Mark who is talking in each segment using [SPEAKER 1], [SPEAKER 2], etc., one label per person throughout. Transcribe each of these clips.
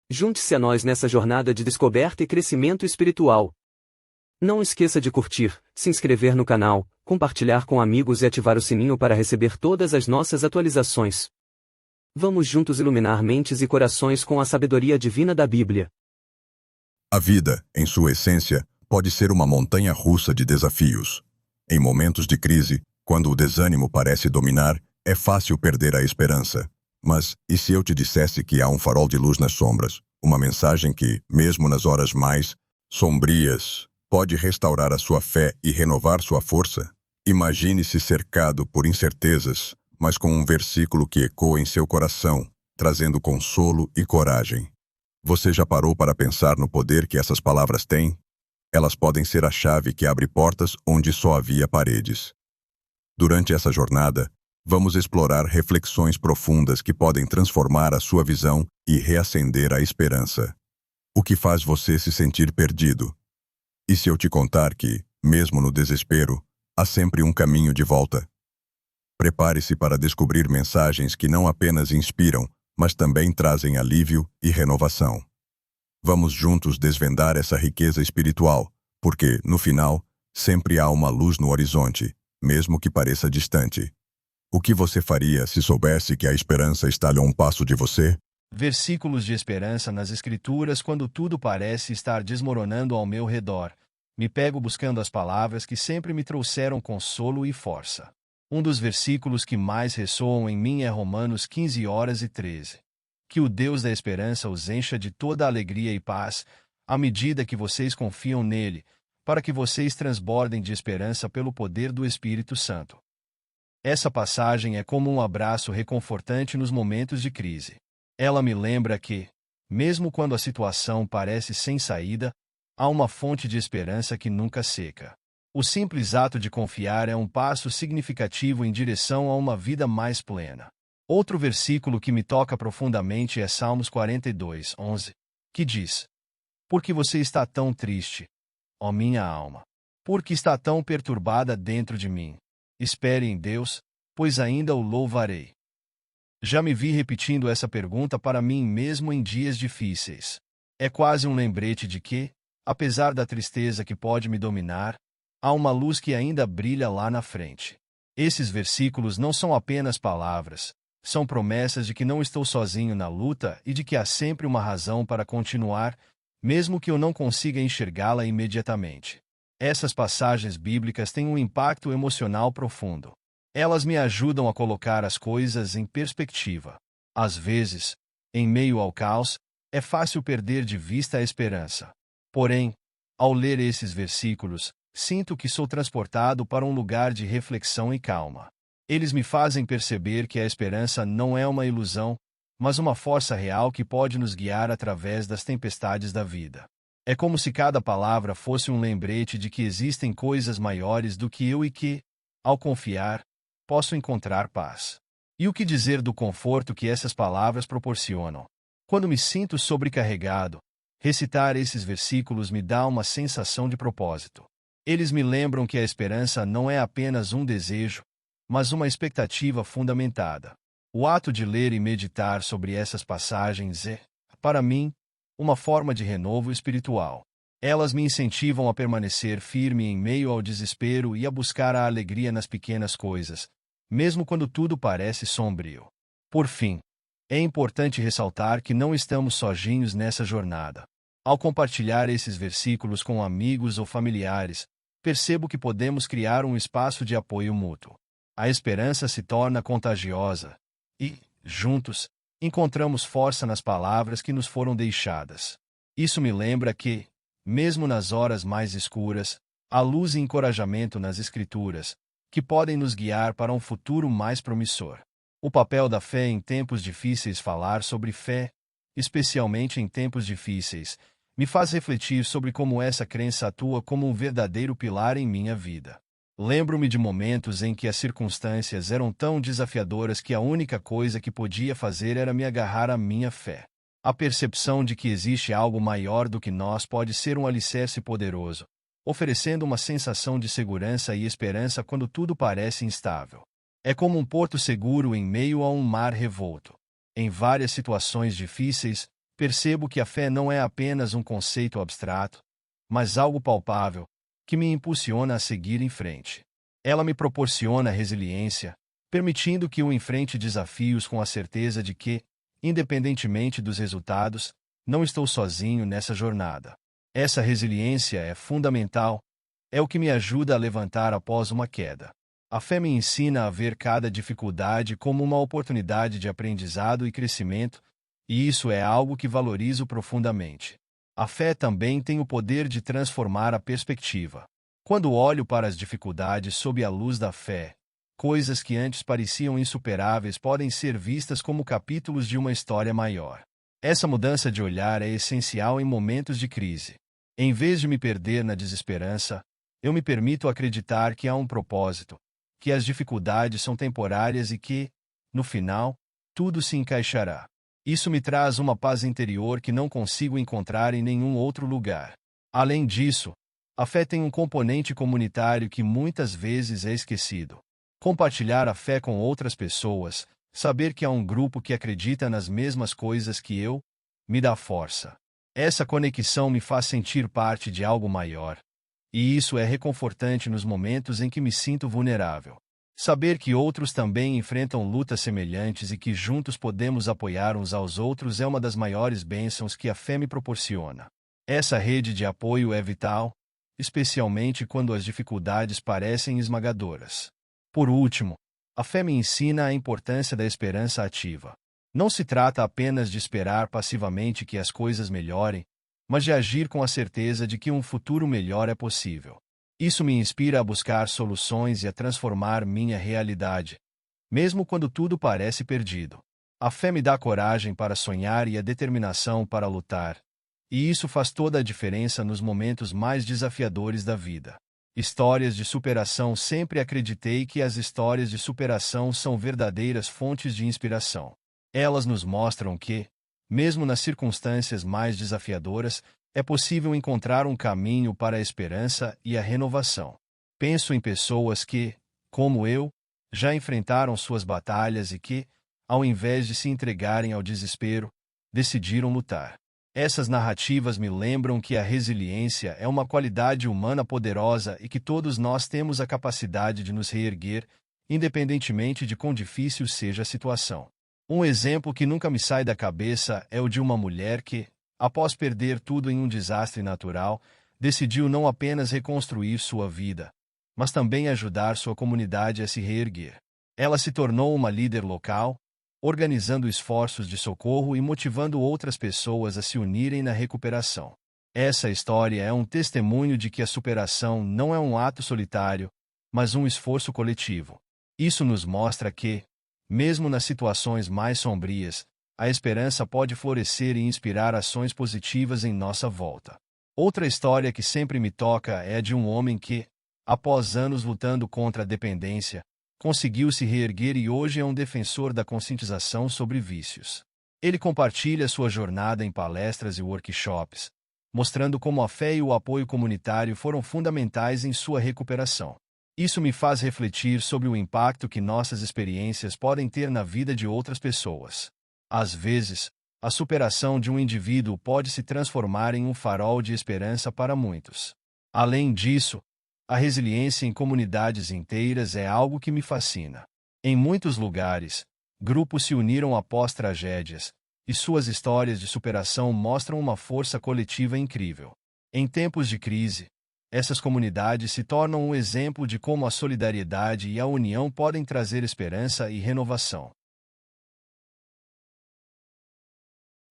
[SPEAKER 1] Junte-se a nós nessa jornada de descoberta e crescimento espiritual. Não esqueça de curtir, se inscrever no canal, compartilhar com amigos e ativar o sininho para receber todas as nossas atualizações. Vamos juntos iluminar mentes e corações com a sabedoria divina da Bíblia.
[SPEAKER 2] A vida, em sua essência, pode ser uma montanha-russa de desafios. Em momentos de crise, quando o desânimo parece dominar, é fácil perder a esperança. Mas, e se eu te dissesse que há um farol de luz nas sombras, uma mensagem que, mesmo nas horas mais sombrias, pode restaurar a sua fé e renovar sua força? Imagine-se cercado por incertezas, mas com um versículo que ecoa em seu coração, trazendo consolo e coragem. Você já parou para pensar no poder que essas palavras têm? Elas podem ser a chave que abre portas onde só havia paredes. Durante essa jornada, vamos explorar reflexões profundas que podem transformar a sua visão e reacender a esperança. O que faz você se sentir perdido? E se eu te contar que, mesmo no desespero, há sempre um caminho de volta? Prepare-se para descobrir mensagens que não apenas inspiram, mas também trazem alívio e renovação. Vamos juntos desvendar essa riqueza espiritual, porque, no final, sempre há uma luz no horizonte, mesmo que pareça distante. O que você faria se soubesse que a esperança está a um passo de você?
[SPEAKER 3] Versículos de esperança nas Escrituras quando tudo parece estar desmoronando ao meu redor. Me pego buscando as palavras que sempre me trouxeram consolo e força. Um dos versículos que mais ressoam em mim é Romanos 15:13. Que o Deus da esperança os encha de toda alegria e paz, à medida que vocês confiam nele, para que vocês transbordem de esperança pelo poder do Espírito Santo. Essa passagem é como um abraço reconfortante nos momentos de crise. Ela me lembra que, mesmo quando a situação parece sem saída, há uma fonte de esperança que nunca seca. O simples ato de confiar é um passo significativo em direção a uma vida mais plena. Outro versículo que me toca profundamente é Salmos 42:11, que diz: Por que você está tão triste, ó minha alma? Por que está tão perturbada dentro de mim? Espere em Deus, pois ainda o louvarei. Já me vi repetindo essa pergunta para mim mesmo em dias difíceis. É quase um lembrete de que, apesar da tristeza que pode me dominar, há uma luz que ainda brilha lá na frente. Esses versículos não são apenas palavras, são promessas de que não estou sozinho na luta e de que há sempre uma razão para continuar, mesmo que eu não consiga enxergá-la imediatamente. Essas passagens bíblicas têm um impacto emocional profundo. Elas me ajudam a colocar as coisas em perspectiva. Às vezes, em meio ao caos, é fácil perder de vista a esperança. Porém, ao ler esses versículos, sinto que sou transportado para um lugar de reflexão e calma. Eles me fazem perceber que a esperança não é uma ilusão, mas uma força real que pode nos guiar através das tempestades da vida. É como se cada palavra fosse um lembrete de que existem coisas maiores do que eu e que, ao confiar, posso encontrar paz. E o que dizer do conforto que essas palavras proporcionam? Quando me sinto sobrecarregado, recitar esses versículos me dá uma sensação de propósito. Eles me lembram que a esperança não é apenas um desejo, mas uma expectativa fundamentada. O ato de ler e meditar sobre essas passagens é, para mim, uma forma de renovo espiritual. Elas me incentivam a permanecer firme em meio ao desespero e a buscar a alegria nas pequenas coisas, mesmo quando tudo parece sombrio. Por fim, é importante ressaltar que não estamos sozinhos nessa jornada. Ao compartilhar esses versículos com amigos ou familiares, percebo que podemos criar um espaço de apoio mútuo. A esperança se torna contagiosa e, juntos, encontramos força nas palavras que nos foram deixadas. Isso me lembra que, mesmo nas horas mais escuras, há luz e encorajamento nas Escrituras, que podem nos guiar para um futuro mais promissor. O papel da fé em tempos difíceis. Falar sobre fé, especialmente em tempos difíceis, me faz refletir sobre como essa crença atua como um verdadeiro pilar em minha vida. Lembro-me de momentos em que as circunstâncias eram tão desafiadoras que a única coisa que podia fazer era me agarrar à minha fé. A percepção de que existe algo maior do que nós pode ser um alicerce poderoso, oferecendo uma sensação de segurança e esperança quando tudo parece instável. É como um porto seguro em meio a um mar revolto. Em várias situações difíceis, percebo que a fé não é apenas um conceito abstrato, mas algo palpável, que me impulsiona a seguir em frente. Ela me proporciona resiliência, permitindo que eu enfrente desafios com a certeza de que, independentemente dos resultados, não estou sozinho nessa jornada. Essa resiliência é fundamental, é o que me ajuda a levantar após uma queda. A fé me ensina a ver cada dificuldade como uma oportunidade de aprendizado e crescimento, e isso é algo que valorizo profundamente. A fé também tem o poder de transformar a perspectiva. Quando olho para as dificuldades sob a luz da fé, coisas que antes pareciam insuperáveis podem ser vistas como capítulos de uma história maior. Essa mudança de olhar é essencial em momentos de crise. Em vez de me perder na desesperança, eu me permito acreditar que há um propósito, que as dificuldades são temporárias e que, no final, tudo se encaixará. Isso me traz uma paz interior que não consigo encontrar em nenhum outro lugar. Além disso, a fé tem um componente comunitário que muitas vezes é esquecido. Compartilhar a fé com outras pessoas, saber que há um grupo que acredita nas mesmas coisas que eu, me dá força. Essa conexão me faz sentir parte de algo maior. E isso é reconfortante nos momentos em que me sinto vulnerável. Saber que outros também enfrentam lutas semelhantes e que juntos podemos apoiar uns aos outros é uma das maiores bênçãos que a fé me proporciona. Essa rede de apoio é vital, especialmente quando as dificuldades parecem esmagadoras. Por último, a fé me ensina a importância da esperança ativa. Não se trata apenas de esperar passivamente que as coisas melhorem, mas de agir com a certeza de que um futuro melhor é possível. Isso me inspira a buscar soluções e a transformar minha realidade, mesmo quando tudo parece perdido. A fé me dá coragem para sonhar e a determinação para lutar, e isso faz toda a diferença nos momentos mais desafiadores da vida. Histórias de superação. Sempre acreditei que as histórias de superação são verdadeiras fontes de inspiração. Elas nos mostram que, mesmo nas circunstâncias mais desafiadoras, é possível encontrar um caminho para a esperança e a renovação. Penso em pessoas que, como eu, já enfrentaram suas batalhas e que, ao invés de se entregarem ao desespero, decidiram lutar. Essas narrativas me lembram que a resiliência é uma qualidade humana poderosa e que todos nós temos a capacidade de nos reerguer, independentemente de quão difícil seja a situação. Um exemplo que nunca me sai da cabeça é o de uma mulher que, após perder tudo em um desastre natural, decidiu não apenas reconstruir sua vida, mas também ajudar sua comunidade a se reerguer. Ela se tornou uma líder local, organizando esforços de socorro e motivando outras pessoas a se unirem na recuperação. Essa história é um testemunho de que a superação não é um ato solitário, mas um esforço coletivo. Isso nos mostra que, mesmo nas situações mais sombrias, a esperança pode florescer e inspirar ações positivas em nossa volta. Outra história que sempre me toca é a de um homem que, após anos lutando contra a dependência, conseguiu se reerguer e hoje é um defensor da conscientização sobre vícios. Ele compartilha sua jornada em palestras e workshops, mostrando como a fé e o apoio comunitário foram fundamentais em sua recuperação. Isso me faz refletir sobre o impacto que nossas experiências podem ter na vida de outras pessoas. Às vezes, a superação de um indivíduo pode se transformar em um farol de esperança para muitos. Além disso, a resiliência em comunidades inteiras é algo que me fascina. Em muitos lugares, grupos se uniram após tragédias, e suas histórias de superação mostram uma força coletiva incrível. Em tempos de crise, essas comunidades se tornam um exemplo de como a solidariedade e a união podem trazer esperança e renovação.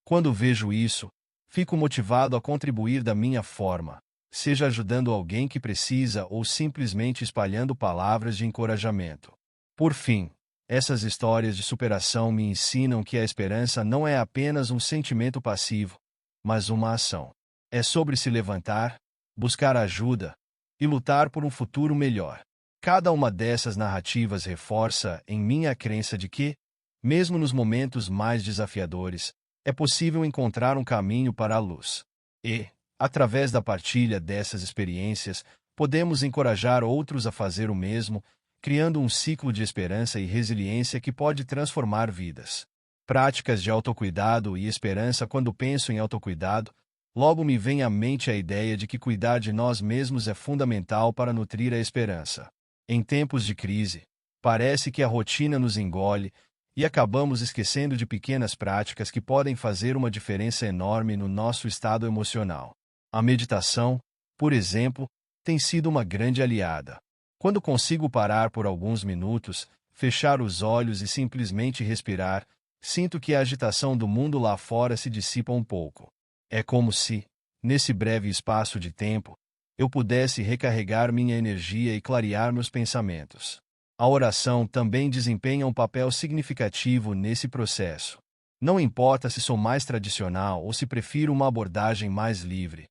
[SPEAKER 3] Quando vejo isso, fico motivado a contribuir da minha forma, seja ajudando alguém que precisa ou simplesmente espalhando palavras de encorajamento. Por fim, essas histórias de superação me ensinam que a esperança não é apenas um sentimento passivo, mas uma ação. É sobre se levantar, buscar ajuda e lutar por um futuro melhor. Cada uma dessas narrativas reforça em mim a crença de que, mesmo nos momentos mais desafiadores, é possível encontrar um caminho para a luz. E, através da partilha dessas experiências, podemos encorajar outros a fazer o mesmo, criando um ciclo de esperança e resiliência que pode transformar vidas. Práticas de autocuidado e esperança. Quando penso em autocuidado, logo me vem à mente a ideia de que cuidar de nós mesmos é fundamental para nutrir a esperança. Em tempos de crise, parece que a rotina nos engole e acabamos esquecendo de pequenas práticas que podem fazer uma diferença enorme no nosso estado emocional. A meditação, por exemplo, tem sido uma grande aliada. Quando consigo parar por alguns minutos, fechar os olhos e simplesmente respirar, sinto que a agitação do mundo lá fora se dissipa um pouco. É como se, nesse breve espaço de tempo, eu pudesse recarregar minha energia e clarear meus pensamentos. A oração também desempenha um papel significativo nesse processo. Não importa se sou mais tradicional ou se prefiro uma abordagem mais livre.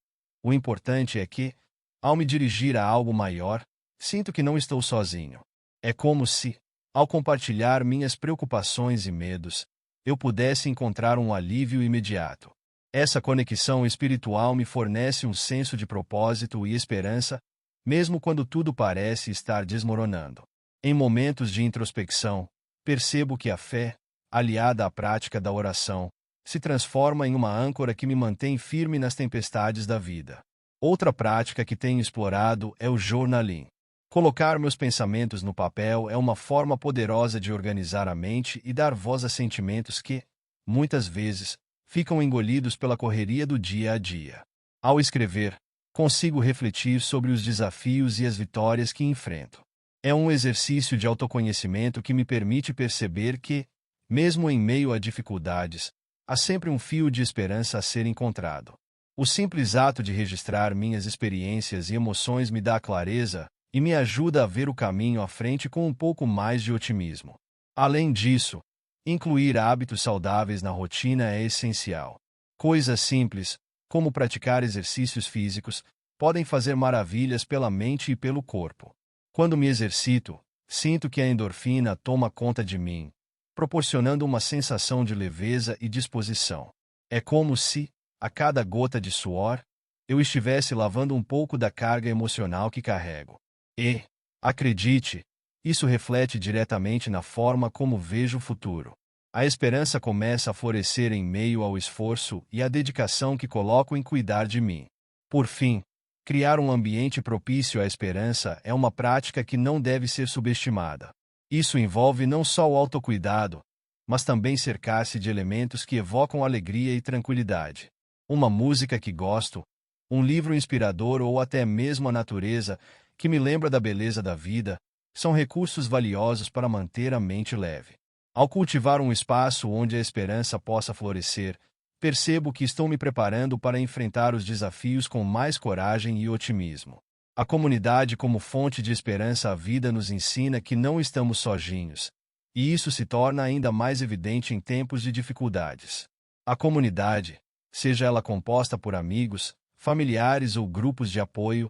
[SPEAKER 3] O importante é que, ao me dirigir a algo maior, sinto que não estou sozinho. É como se, ao compartilhar minhas preocupações e medos, eu pudesse encontrar um alívio imediato. Essa conexão espiritual me fornece um senso de propósito e esperança, mesmo quando tudo parece estar desmoronando. Em momentos de introspecção, percebo que a fé, aliada à prática da oração, se transforma em uma âncora que me mantém firme nas tempestades da vida. Outra prática que tenho explorado é o journaling. Colocar meus pensamentos no papel é uma forma poderosa de organizar a mente e dar voz a sentimentos que, muitas vezes, ficam engolidos pela correria do dia a dia. Ao escrever, consigo refletir sobre os desafios e as vitórias que enfrento. É um exercício de autoconhecimento que me permite perceber que, mesmo em meio a dificuldades, há sempre um fio de esperança a ser encontrado. O simples ato de registrar minhas experiências e emoções me dá clareza e me ajuda a ver o caminho à frente com um pouco mais de otimismo. Além disso, incluir hábitos saudáveis na rotina é essencial. Coisas simples, como praticar exercícios físicos, podem fazer maravilhas pela mente e pelo corpo. Quando me exercito, sinto que a endorfina toma conta de mim, proporcionando uma sensação de leveza e disposição. É como se, a cada gota de suor, eu estivesse lavando um pouco da carga emocional que carrego. E, acredite, isso reflete diretamente na forma como vejo o futuro. A esperança começa a florescer em meio ao esforço e à dedicação que coloco em cuidar de mim. Por fim, criar um ambiente propício à esperança é uma prática que não deve ser subestimada. Isso envolve não só o autocuidado, mas também cercar-se de elementos que evocam alegria e tranquilidade. Uma música que gosto, um livro inspirador ou até mesmo a natureza, que me lembra da beleza da vida, são recursos valiosos para manter a mente leve. Ao cultivar um espaço onde a esperança possa florescer, percebo que estou me preparando para enfrentar os desafios com mais coragem e otimismo. A comunidade como fonte de esperança à vida nos ensina que não estamos sozinhos, e isso se torna ainda mais evidente em tempos de dificuldades. A comunidade, seja ela composta por amigos, familiares ou grupos de apoio,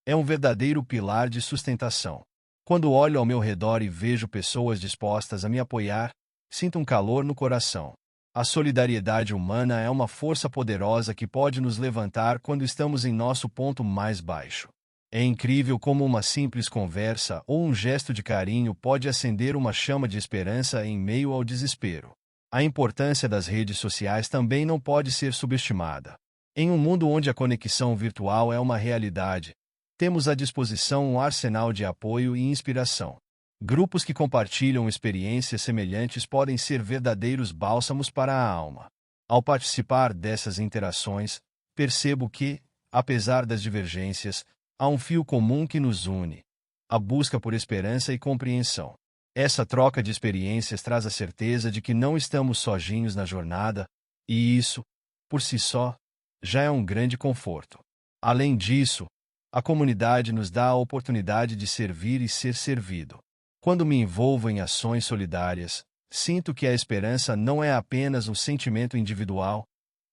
[SPEAKER 3] é um verdadeiro pilar de sustentação. Quando olho ao meu redor e vejo pessoas dispostas a me apoiar, sinto um calor no coração. A solidariedade humana é uma força poderosa que pode nos levantar quando estamos em nosso ponto mais baixo. É incrível como uma simples conversa ou um gesto de carinho pode acender uma chama de esperança em meio ao desespero. A importância das redes sociais também não pode ser subestimada. Em um mundo onde a conexão virtual é uma realidade, temos à disposição um arsenal de apoio e inspiração. Grupos que compartilham experiências semelhantes podem ser verdadeiros bálsamos para a alma. Ao participar dessas interações, percebo que, apesar das divergências, há um fio comum que nos une: a busca por esperança e compreensão. Essa troca de experiências traz a certeza de que não estamos sozinhos na jornada, e isso, por si só, já é um grande conforto. Além disso, a comunidade nos dá a oportunidade de servir e ser servido. Quando me envolvo em ações solidárias, sinto que a esperança não é apenas um sentimento individual,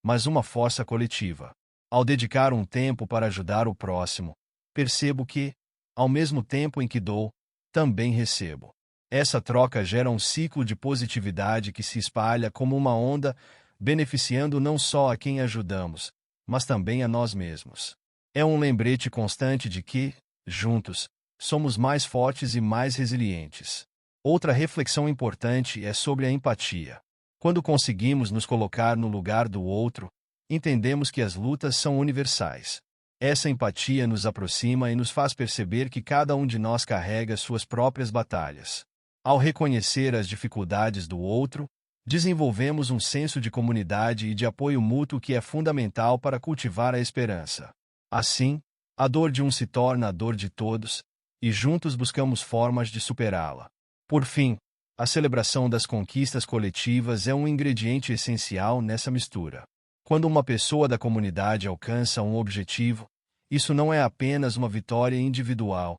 [SPEAKER 3] mas uma força coletiva. Ao dedicar um tempo para ajudar o próximo, percebo que, ao mesmo tempo em que dou, também recebo. Essa troca gera um ciclo de positividade que se espalha como uma onda, beneficiando não só a quem ajudamos, mas também a nós mesmos. É um lembrete constante de que, juntos, somos mais fortes e mais resilientes. Outra reflexão importante é sobre a empatia. Quando conseguimos nos colocar no lugar do outro, entendemos que as lutas são universais. Essa empatia nos aproxima e nos faz perceber que cada um de nós carrega suas próprias batalhas. Ao reconhecer as dificuldades do outro, desenvolvemos um senso de comunidade e de apoio mútuo que é fundamental para cultivar a esperança. Assim, a dor de um se torna a dor de todos, e juntos buscamos formas de superá-la. Por fim, a celebração das conquistas coletivas é um ingrediente essencial nessa mistura. Quando uma pessoa da comunidade alcança um objetivo, isso não é apenas uma vitória individual,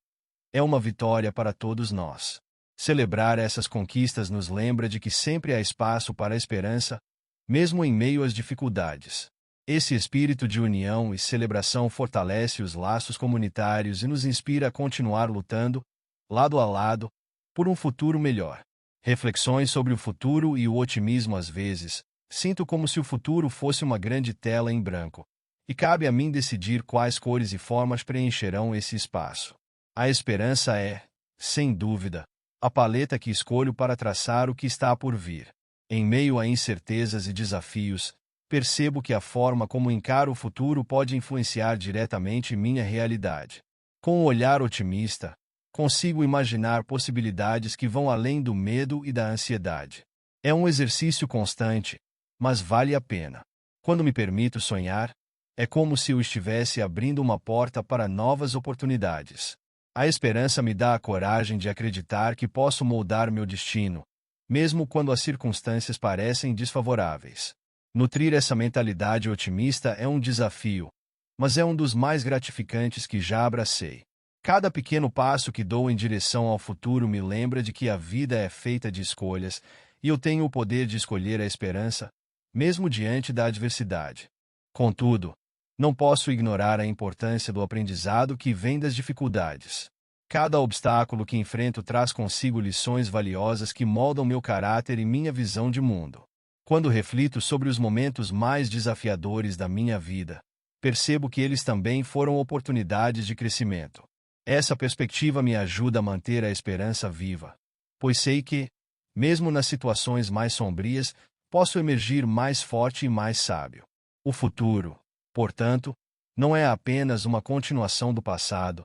[SPEAKER 3] é uma vitória para todos nós. Celebrar essas conquistas nos lembra de que sempre há espaço para a esperança, mesmo em meio às dificuldades. Esse espírito de união e celebração fortalece os laços comunitários e nos inspira a continuar lutando, lado a lado, por um futuro melhor. Reflexões sobre o futuro e o otimismo. Às vezes, sinto como se o futuro fosse uma grande tela em branco, e cabe a mim decidir quais cores e formas preencherão esse espaço. A esperança é, sem dúvida, a paleta que escolho para traçar o que está por vir. Em meio a incertezas e desafios, percebo que a forma como encaro o futuro pode influenciar diretamente minha realidade. Com um olhar otimista, consigo imaginar possibilidades que vão além do medo e da ansiedade. É um exercício constante, mas vale a pena. Quando me permito sonhar, é como se eu estivesse abrindo uma porta para novas oportunidades. A esperança me dá a coragem de acreditar que posso moldar meu destino, mesmo quando as circunstâncias parecem desfavoráveis. Nutrir essa mentalidade otimista é um desafio, mas é um dos mais gratificantes que já abracei. Cada pequeno passo que dou em direção ao futuro me lembra de que a vida é feita de escolhas, e eu tenho o poder de escolher a esperança, mesmo diante da adversidade. Contudo, não posso ignorar a importância do aprendizado que vem das dificuldades. Cada obstáculo que enfrento traz consigo lições valiosas que moldam meu caráter e minha visão de mundo. Quando reflito sobre os momentos mais desafiadores da minha vida, percebo que eles também foram oportunidades de crescimento. Essa perspectiva me ajuda a manter a esperança viva, pois sei que, mesmo nas situações mais sombrias, posso emergir mais forte e mais sábio. O futuro, portanto, não é apenas uma continuação do passado,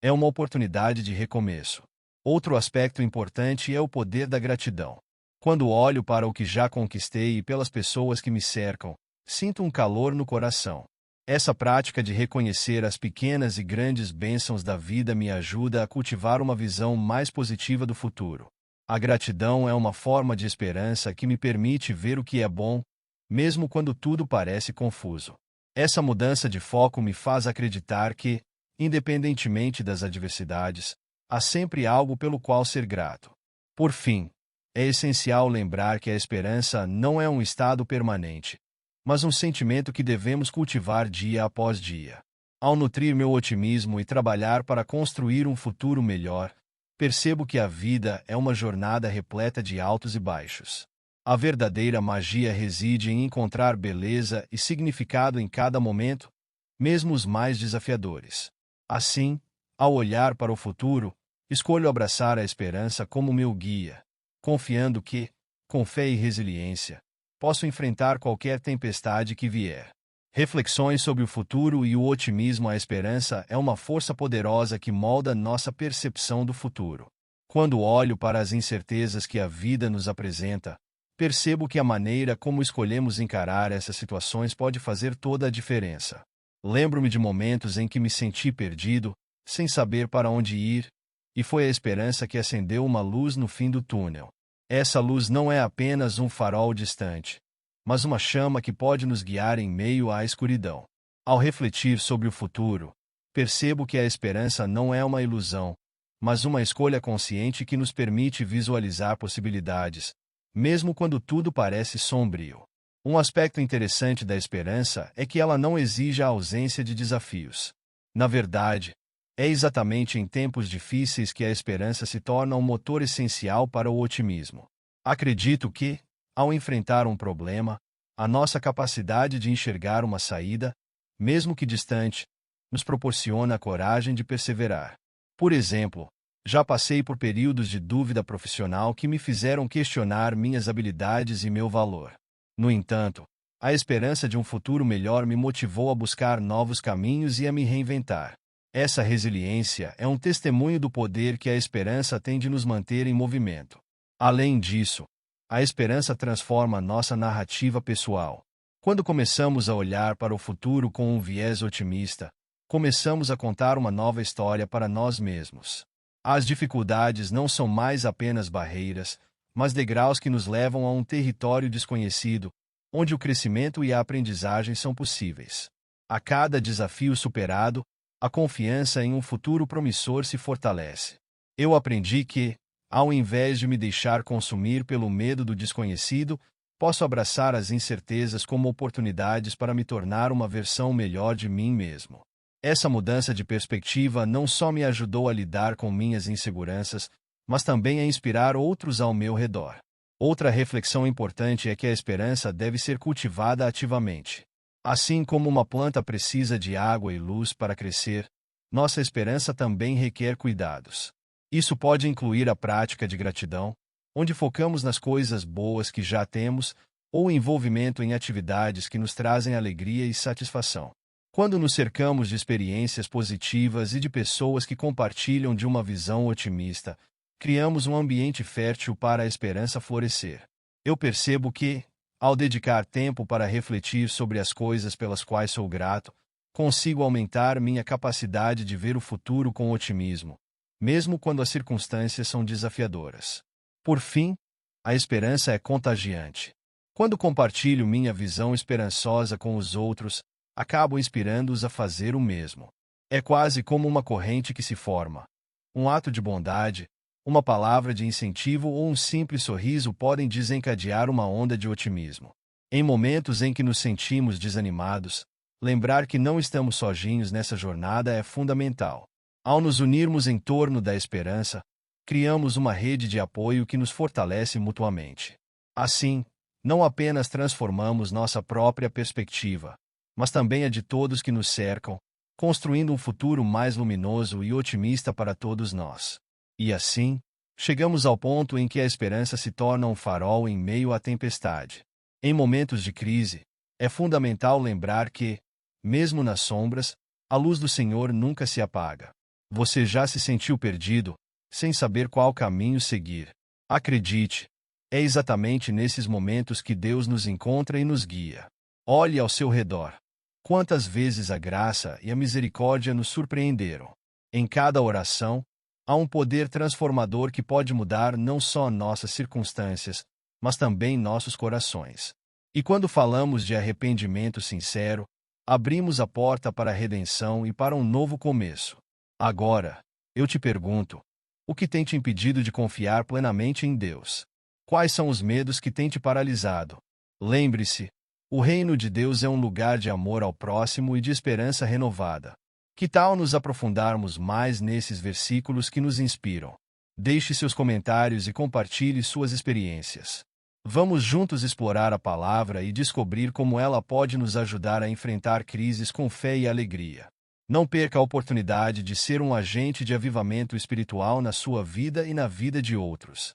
[SPEAKER 3] é uma oportunidade de recomeço. Outro aspecto importante é o poder da gratidão. Quando olho para o que já conquistei e pelas pessoas que me cercam, sinto um calor no coração. Essa prática de reconhecer as pequenas e grandes bênçãos da vida me ajuda a cultivar uma visão mais positiva do futuro. A gratidão é uma forma de esperança que me permite ver o que é bom, mesmo quando tudo parece confuso. Essa mudança de foco me faz acreditar que, independentemente das adversidades, há sempre algo pelo qual ser grato. Por fim, é essencial lembrar que a esperança não é um estado permanente, mas um sentimento que devemos cultivar dia após dia. Ao nutrir meu otimismo e trabalhar para construir um futuro melhor, percebo que a vida é uma jornada repleta de altos e baixos. A verdadeira magia reside em encontrar beleza e significado em cada momento, mesmo os mais desafiadores. Assim, ao olhar para o futuro, escolho abraçar a esperança como meu guia, confiando que, com fé e resiliência, posso enfrentar qualquer tempestade que vier. Reflexões sobre o futuro e o otimismo. A esperança é uma força poderosa que molda nossa percepção do futuro. Quando olho para as incertezas que a vida nos apresenta, percebo que a maneira como escolhemos encarar essas situações pode fazer toda a diferença. Lembro-me de momentos em que me senti perdido, sem saber para onde ir, e foi a esperança que acendeu uma luz no fim do túnel. Essa luz não é apenas um farol distante, mas uma chama que pode nos guiar em meio à escuridão. Ao refletir sobre o futuro, percebo que a esperança não é uma ilusão, mas uma escolha consciente que nos permite visualizar possibilidades, mesmo quando tudo parece sombrio. Um aspecto interessante da esperança é que ela não exige a ausência de desafios. Na verdade, é exatamente em tempos difíceis que a esperança se torna um motor essencial para o otimismo. Acredito que, ao enfrentar um problema, a nossa capacidade de enxergar uma saída, mesmo que distante, nos proporciona a coragem de perseverar. Por exemplo, Já passei por períodos de dúvida profissional que me fizeram questionar minhas habilidades e meu valor. No entanto, a esperança de um futuro melhor me motivou a buscar novos caminhos e a me reinventar. Essa resiliência é um testemunho do poder que a esperança tem de nos manter em movimento. Além disso, a esperança transforma nossa narrativa pessoal. Quando começamos a olhar para o futuro com um viés otimista, começamos a contar uma nova história para nós mesmos. As dificuldades não são mais apenas barreiras, mas degraus que nos levam a um território desconhecido, onde o crescimento e a aprendizagem são possíveis. A cada desafio superado, a confiança em um futuro promissor se fortalece. Eu aprendi que, ao invés de me deixar consumir pelo medo do desconhecido, posso abraçar as incertezas como oportunidades para me tornar uma versão melhor de mim mesmo. Essa mudança de perspectiva não só me ajudou a lidar com minhas inseguranças, mas também a inspirar outros ao meu redor. Outra reflexão importante é que a esperança deve ser cultivada ativamente. Assim como uma planta precisa de água e luz para crescer, nossa esperança também requer cuidados. Isso pode incluir a prática de gratidão, onde focamos nas coisas boas que já temos, ou o envolvimento em atividades que nos trazem alegria e satisfação. Quando nos cercamos de experiências positivas e de pessoas que compartilham de uma visão otimista, criamos um ambiente fértil para a esperança florescer. Eu percebo que, ao dedicar tempo para refletir sobre as coisas pelas quais sou grato, consigo aumentar minha capacidade de ver o futuro com otimismo, mesmo quando as circunstâncias são desafiadoras. Por fim, a esperança é contagiante. Quando compartilho minha visão esperançosa com os outros, acabo inspirando-os a fazer o mesmo. É quase como uma corrente que se forma. Um ato de bondade, uma palavra de incentivo ou um simples sorriso podem desencadear uma onda de otimismo. Em momentos em que nos sentimos desanimados, lembrar que não estamos sozinhos nessa jornada é fundamental. Ao nos unirmos em torno da esperança, criamos uma rede de apoio que nos fortalece mutuamente. Assim, não apenas transformamos nossa própria perspectiva, mas também a de todos que nos cercam, construindo um futuro mais luminoso e otimista para todos nós. E assim, chegamos ao ponto em que a esperança se torna um farol em meio à tempestade. Em momentos de crise, é fundamental lembrar que, mesmo nas sombras, a luz do Senhor nunca se apaga. Você já se sentiu perdido, sem saber qual caminho seguir? Acredite, é exatamente nesses momentos que Deus nos encontra e nos guia. Olhe ao seu redor. Quantas vezes a graça e a misericórdia nos surpreenderam. Em cada oração, há um poder transformador que pode mudar não só nossas circunstâncias, mas também nossos corações. E quando falamos de arrependimento sincero, abrimos a porta para a redenção e para um novo começo. Agora, eu te pergunto, o que tem te impedido de confiar plenamente em Deus? Quais são os medos que têm te paralisado? Lembre-se, o reino de Deus é um lugar de amor ao próximo e de esperança renovada. Que tal nos aprofundarmos mais nesses versículos que nos inspiram? Deixe seus comentários e compartilhe suas experiências. Vamos juntos explorar a palavra e descobrir como ela pode nos ajudar a enfrentar crises com fé e alegria. Não perca a oportunidade de ser um agente de avivamento espiritual na sua vida e na vida de outros.